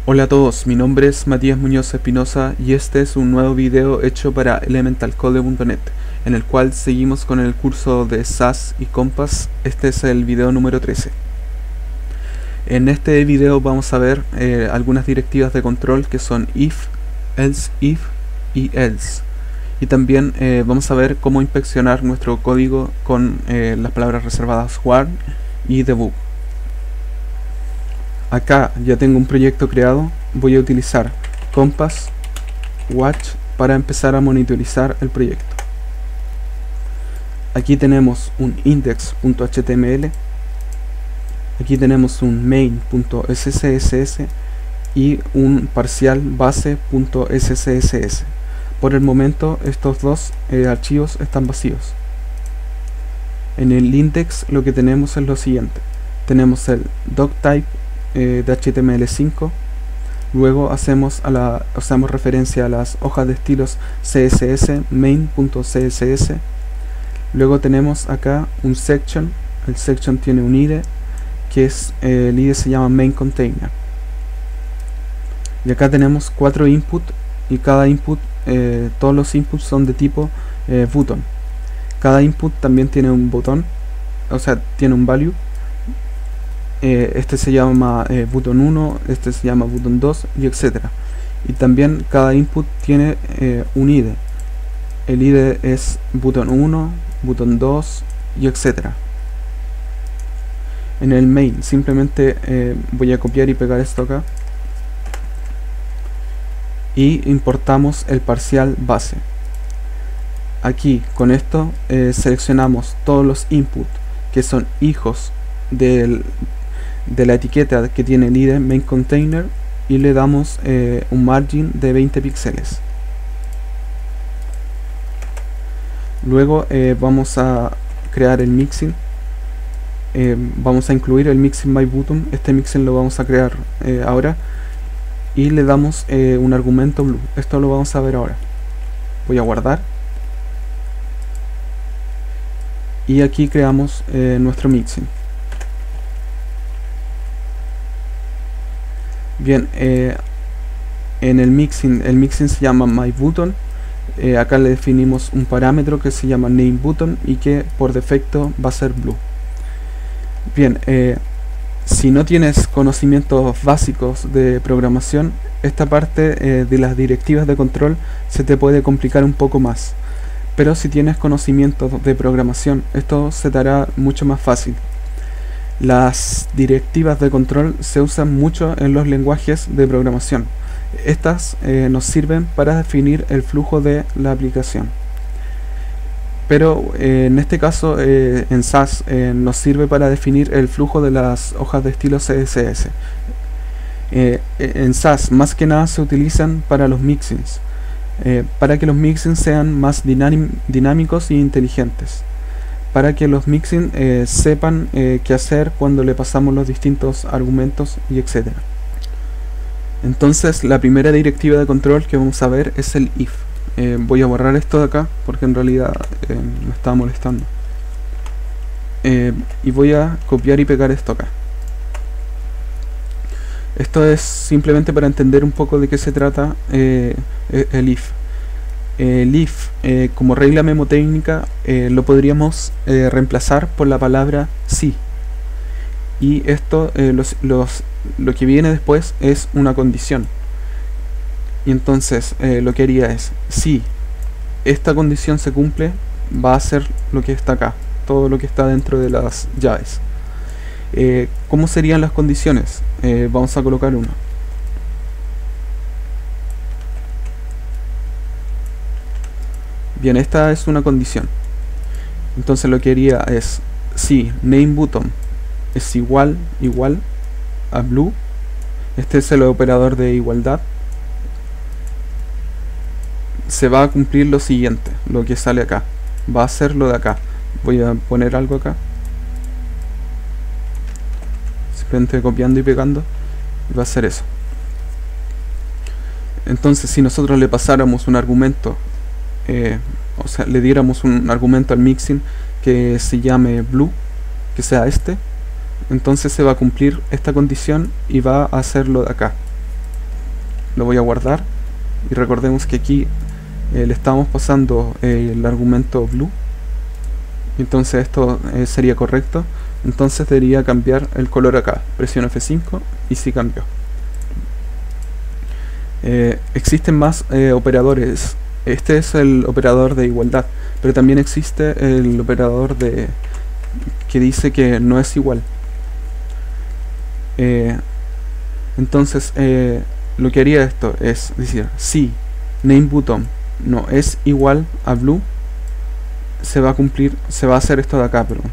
Hola a todos, mi nombre es Matías Muñoz Espinosa y este es un nuevo video hecho para elementalcode.net, en el cual seguimos con el curso de SAS y Compass. Este es el video número 13. En este video vamos a ver algunas directivas de control que son if, else if y else. Y también vamos a ver cómo inspeccionar nuestro código con las palabras reservadas warn y debug. Acá ya tengo un proyecto creado. Voy a utilizar Compass Watch para empezar a monitorizar el proyecto. Aquí tenemos un index.html, aquí tenemos un main.scss y un parcial base.scss. Por el momento estos dos archivos están vacíos. En el index lo que tenemos es lo siguiente: tenemos el doctype de HTML5, luego hacemos referencia a las hojas de estilos CSS, main.css, luego tenemos acá un section. El section tiene un IDE, que es el IDE se llama main container, y acá tenemos 4 inputs, y cada input, todos los inputs son de tipo button. Cada input también tiene un botón, o sea, tiene un value. Este se llama button 1, este se llama button 2 y etcétera. Y también cada input tiene un IDE. El IDE es button 1, button 2 y etcétera. En el main simplemente voy a copiar y pegar esto acá y importamos el parcial base. Aquí con esto seleccionamos todos los inputs que son hijos de la etiqueta que tiene el IDE main container y le damos un margin de 20 píxeles. Luego vamos a crear el mixin. Vamos a incluir el mixin by button. Este mixin lo vamos a crear ahora, y le damos un argumento blue. Esto lo vamos a ver ahora. Voy a guardar y aquí creamos nuestro mixin. Bien, en el mixin se llama myButton. Acá le definimos un parámetro que se llama nameButton y que por defecto va a ser blue. Bien, si no tienes conocimientos básicos de programación, esta parte de las directivas de control se te puede complicar un poco más. Pero si tienes conocimientos de programación, esto se te hará mucho más fácil. Las directivas de control se usan mucho en los lenguajes de programación. Estas nos sirven para definir el flujo de la aplicación. Pero en este caso en SAS nos sirve para definir el flujo de las hojas de estilo CSS. En SAS más que nada se utilizan para los mixins, para que los mixins sean más dinámicos e inteligentes, para que los mixin sepan qué hacer cuando le pasamos los distintos argumentos y etcétera. Entonces la primera directiva de control que vamos a ver es el if. Voy a borrar esto de acá porque en realidad me estaba molestando, y voy a copiar y pegar esto acá. Esto es simplemente para entender un poco de qué se trata el if. El if, como regla memotécnica, lo podríamos reemplazar por la palabra si, y esto lo que viene después es una condición. Y entonces lo que haría es, si esta condición se cumple, va a ser lo que está acá, todo lo que está dentro de las llaves. ¿Cómo serían las condiciones? Vamos a colocar una. Bien, esta es una condición. Entonces lo que haría es, si nameButton es igual a blue, este es el operador de igualdad, se va a cumplir lo siguiente, lo que sale acá, va a ser lo de acá. Voy a poner algo acá, simplemente copiando y pegando, y va a ser eso. Entonces si nosotros le pasáramos un argumento, o sea, le diéramos un argumento al mixin que se llame blue, que sea este, entonces se va a cumplir esta condición y va a hacerlo de acá. lo voy a guardar, y recordemos que aquí le estamos pasando el argumento blue, entonces esto sería correcto. Entonces debería cambiar el color acá. Presiono F5 y sí cambió. Existen más operadores. Este es el operador de igualdad, pero también existe el operador de que dice que no es igual. Entonces lo que haría esto es decir, si nameButton no es igual a blue, se va a hacer esto de acá, perdón.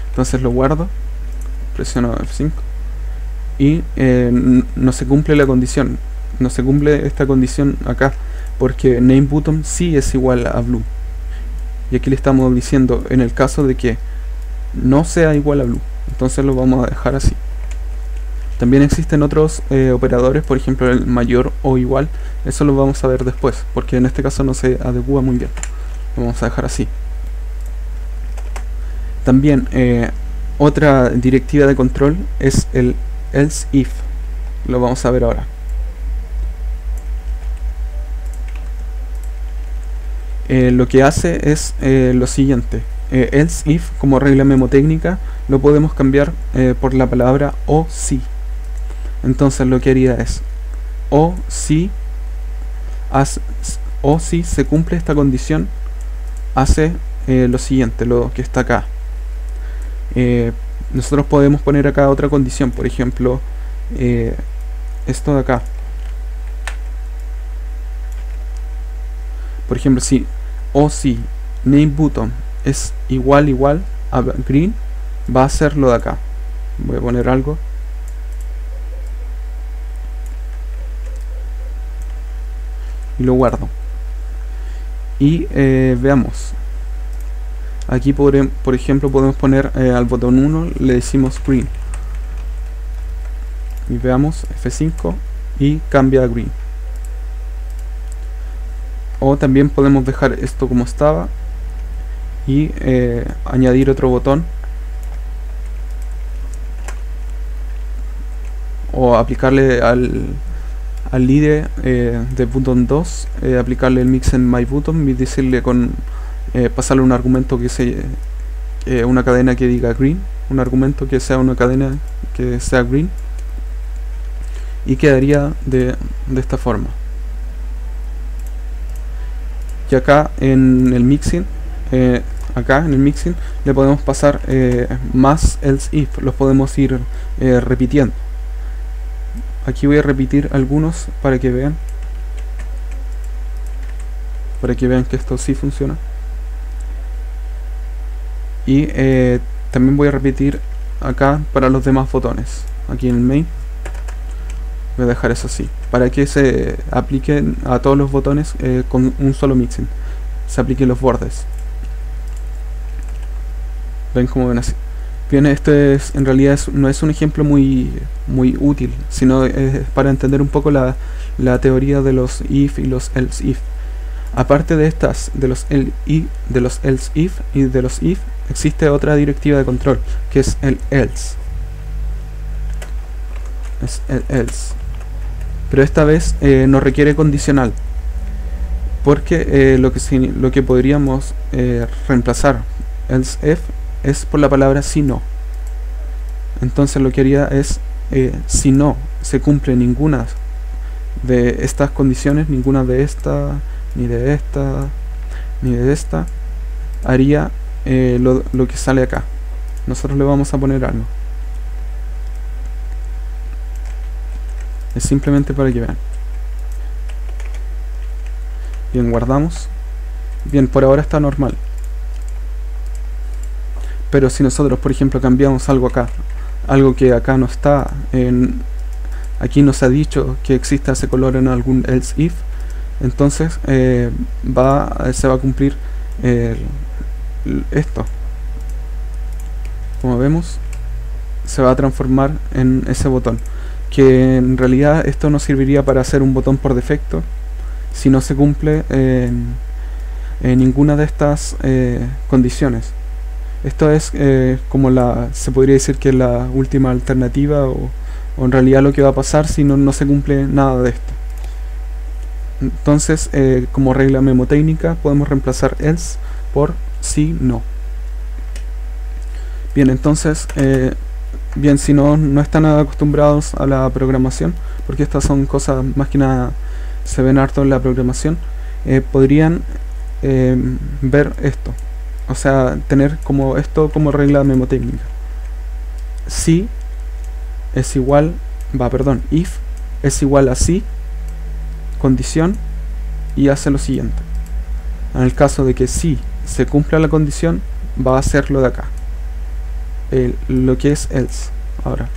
Entonces lo guardo, presiono F5 y no se cumple la condición, no se cumple esta condición acá, porque nameButton sí es igual a blue, y aquí le estamos diciendo en el caso de que no sea igual a blue, entonces lo vamos a dejar así. También existen otros operadores, por ejemplo el mayor o igual, eso lo vamos a ver después, porque en este caso no se adecua muy bien. Lo vamos a dejar así. También otra directiva de control es el else if. Lo vamos a ver ahora. Lo que hace es lo siguiente. Else if, como regla memotécnica, lo podemos cambiar por la palabra o si. Entonces lo que haría es o si se cumple esta condición, hace lo siguiente, lo que está acá. Nosotros podemos poner acá otra condición, por ejemplo esto de acá. Por ejemplo, si nameButton es igual a green, va a ser lo de acá. Voy a poner algo. Y lo guardo. Y veamos. Aquí por ejemplo podemos poner al botón 1 le decimos green. Y veamos F5 y cambia a green. O también podemos dejar esto como estaba y añadir otro botón, o aplicarle al líder de button 2, aplicarle el mix en myButton y decirle pasarle un argumento que sea una cadena que diga green, un argumento que sea una cadena que sea green, y quedaría de esta forma. Y acá en el mixing, le podemos pasar más else if, los podemos ir repitiendo. Aquí voy a repetir algunos para que vean que esto sí funciona. Y también voy a repetir acá para los demás botones. Aquí en el main voy a dejar eso así, para que se apliquen a todos los botones con un solo mixing, se apliquen los bordes. Ven como ven así. Bien, este en realidad no es un ejemplo muy útil, sino es para entender un poco la teoría de los if y los else if. Aparte de estas, de los else if y de los if, existe otra directiva de control, que es el else. Es el else. Pero esta vez no requiere condicional, porque lo que podríamos reemplazar else if es por la palabra si no. Entonces lo que haría es si no se cumple ninguna de estas condiciones, ninguna de esta, ni de esta, ni de esta, haría lo que sale acá. Nosotros le vamos a poner algo. Es simplemente para que vean. Bien, guardamos. Bien, por ahora está normal. Pero si nosotros, por ejemplo, cambiamos algo acá, algo que acá no está, aquí nos ha dicho que exista ese color en algún else if, entonces se va a cumplir esto. Como vemos, se va a transformar en ese botón, que en realidad esto nos serviría para hacer un botón por defecto si no se cumple ninguna de estas condiciones. Esto es como se podría decir que es la última alternativa, o o en realidad lo que va a pasar si no se cumple nada de esto. Entonces, como regla memotécnica, podemos reemplazar else por si no. Bien, entonces, bien, si no están nada acostumbrados a la programación, porque estas son cosas más que nada se ven harto en la programación, podrían ver esto, o sea, tener como esto como regla memotécnica. Si es igual, if es igual a si, condición, y hace lo siguiente. En el caso de que si se cumpla la condición, va a hacer lo de acá, lo que es else. Ahora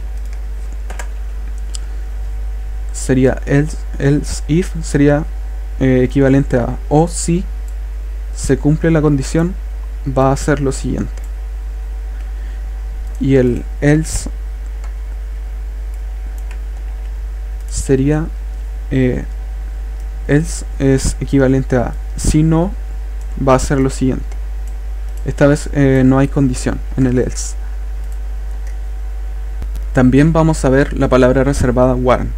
sería else if sería equivalente a o si se cumple la condición, va a hacer lo siguiente. Y el else sería else es equivalente a si no, va a hacer lo siguiente. Esta vez no hay condición en el else. También vamos a ver la palabra reservada warn.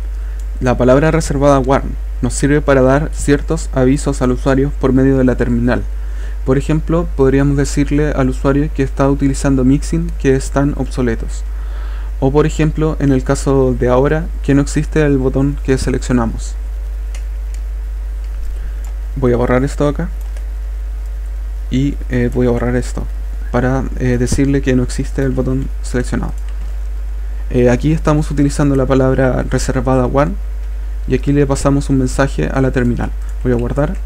La palabra reservada warn nos sirve para dar ciertos avisos al usuario por medio de la terminal. Por ejemplo, podríamos decirle al usuario que está utilizando mixin que están obsoletos. O por ejemplo, en el caso de ahora, que no existe el botón que seleccionamos. Voy a borrar esto acá. Y voy a borrar esto para decirle que no existe el botón seleccionado. Aquí estamos utilizando la palabra reservada warn y aquí le pasamos un mensaje a la terminal. Voy a guardar.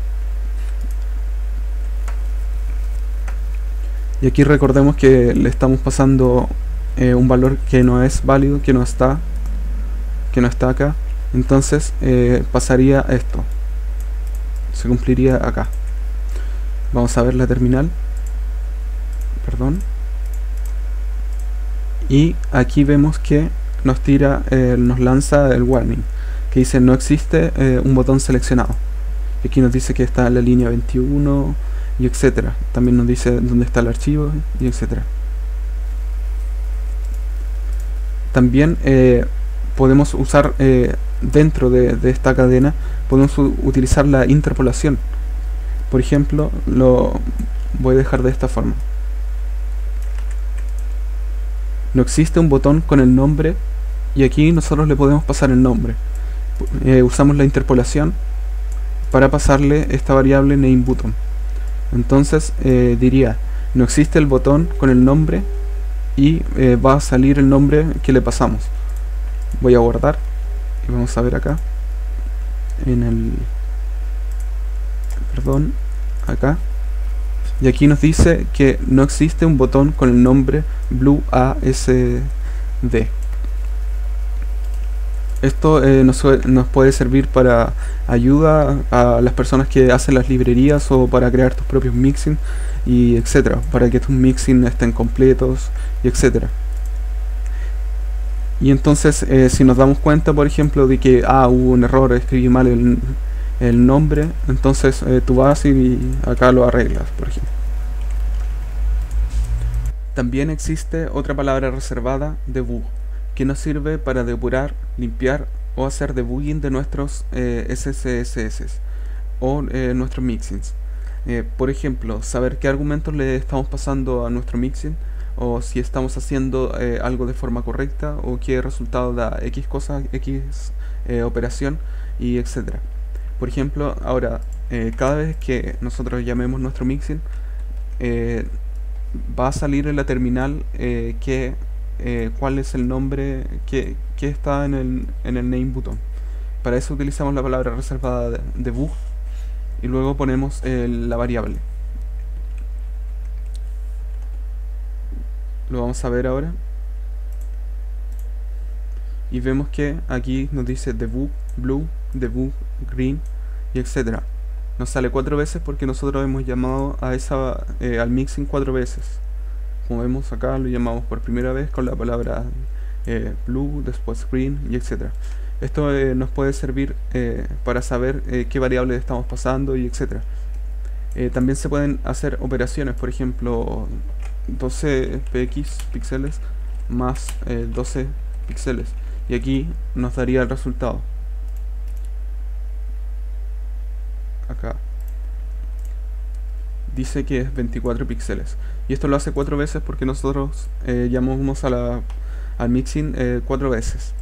Y aquí recordemos que le estamos pasando un valor que no es válido, que no está acá. Entonces pasaría esto. Se cumpliría acá. Vamos a ver la terminal. Perdón. Y aquí vemos que nos tira, nos lanza el warning que dice no existe un botón seleccionado. Y aquí nos dice que está en la línea 21 y etcétera. También nos dice dónde está el archivo y etcétera. También podemos usar dentro de esta cadena, podemos utilizar la interpolación. Por ejemplo, lo voy a dejar de esta forma. No existe un botón con el nombre y aquí nosotros le podemos pasar el nombre. Usamos la interpolación para pasarle esta variable nameButton. Entonces diría no existe el botón con el nombre y va a salir el nombre que le pasamos. Voy a guardar y vamos a ver acá en el acá, y aquí nos dice que no existe un botón con el nombre BlueASD. Esto nos puede servir para ayuda a las personas que hacen las librerías o para crear tus propios mixing y etcétera, para que tus mixing estén completos y etcétera. Y entonces si nos damos cuenta, por ejemplo, de que hubo un error, escribí mal el nombre, entonces tú vas y acá lo arreglas, por ejemplo. También existe otra palabra reservada, debug, que nos sirve para depurar, limpiar o hacer debugging de nuestros SCSS o nuestros mixins. Por ejemplo, saber qué argumentos le estamos pasando a nuestro mixin, o si estamos haciendo algo de forma correcta, o qué resultado da X cosa, X operación, y etcétera. Por ejemplo, ahora, cada vez que nosotros llamemos nuestro mixin, va a salir en la terminal cuál es el nombre que está en el nameButton. Para eso utilizamos la palabra reservada debug y luego ponemos la variable. Lo vamos a ver ahora. Y vemos que aquí nos dice debug blue, debug green y etcétera. Nos sale 4 veces porque nosotros hemos llamado a al mixing 4 veces. Como vemos acá, lo llamamos por primera vez con la palabra blue, después green y etcétera. Esto nos puede servir para saber qué variables estamos pasando y etcétera. También se pueden hacer operaciones, por ejemplo 12 px píxeles más 12 píxeles, y aquí nos daría el resultado. Acá dice que es 24 píxeles, y esto lo hace 4 veces porque nosotros llamamos al mixin 4 veces.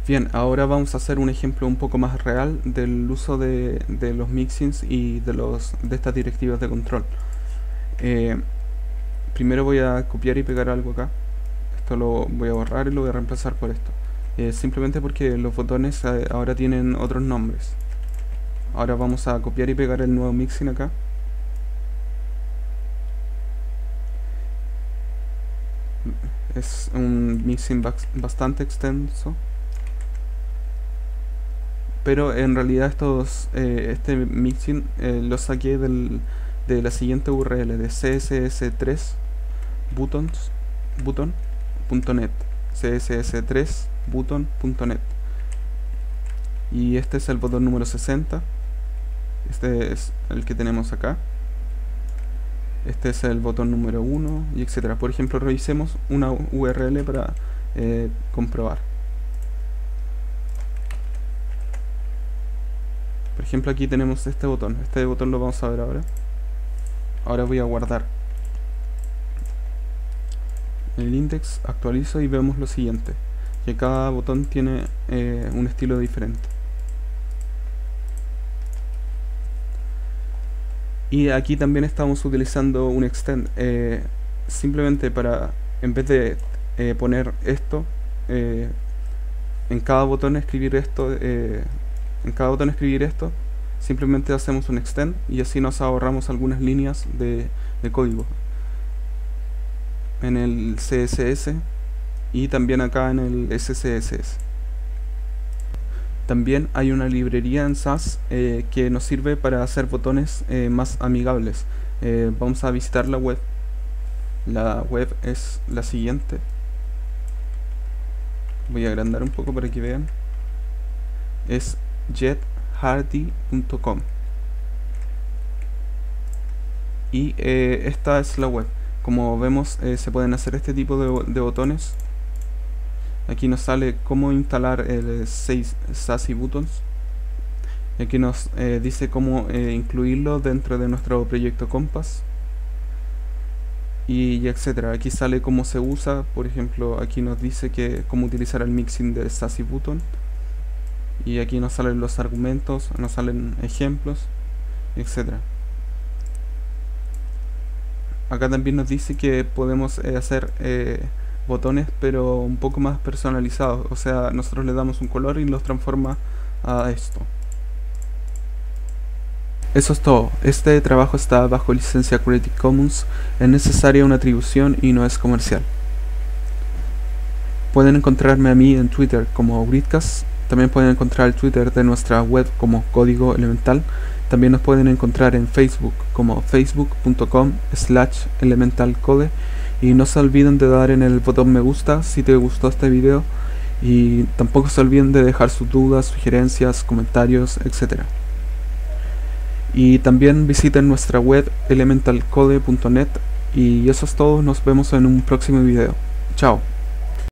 Bien, ahora vamos a hacer un ejemplo un poco más real del uso de los mixins y de estas directivas de control. Primero voy a copiar y pegar algo acá. Esto lo voy a borrar y lo voy a reemplazar por esto. Simplemente porque los botones ahora tienen otros nombres. Ahora vamos a copiar y pegar el nuevo mixin acá. Es un mixin bastante extenso, pero en realidad este mixin lo saqué de la siguiente URL de css3button.net, css3button.net, y este es el botón número 60. Este es el que tenemos acá. Este es el botón número 1, y etcétera. Por ejemplo, revisemos una URL para comprobar. Por ejemplo, aquí tenemos este botón. Este botón lo vamos a ver ahora. Ahora voy a guardar el index, actualizo y vemos lo siguiente: que cada botón tiene un estilo diferente. Y aquí también estamos utilizando un extend, simplemente para, en vez de poner esto, en cada botón escribir esto, simplemente hacemos un extend y así nos ahorramos algunas líneas de código en el CSS y también acá en el SCSS. También hay una librería en Sass que nos sirve para hacer botones más amigables. Vamos a visitar la web. La web es la siguiente. Voy a agrandar un poco para que vean. Es jethardy.com, y esta es la web. Como vemos, se pueden hacer este tipo de botones. Aquí nos sale cómo instalar el Sassy Buttons. Aquí nos dice cómo incluirlo dentro de nuestro proyecto Compass, y etcétera. Aquí sale cómo se usa. Por ejemplo, aquí nos dice cómo utilizar el mixing de Sassy Button, y aquí nos salen los argumentos, nos salen ejemplos, etcétera. Acá también nos dice que podemos hacer botones, pero un poco más personalizados. O sea, nosotros le damos un color y los transforma a esto. Eso es todo. Este trabajo está bajo licencia Creative Commons. Es necesaria una atribución y no es comercial. Pueden encontrarme a mí en Twitter como Gridcast. También pueden encontrar el Twitter de nuestra web como Código Elemental. También nos pueden encontrar en Facebook como facebook.com/elementalcode. Y no se olviden de dar en el botón me gusta si te gustó este video. Y tampoco se olviden de dejar sus dudas, sugerencias, comentarios, etc. Y también visiten nuestra web elementalcode.net. Y eso es todo, nos vemos en un próximo video. Chao.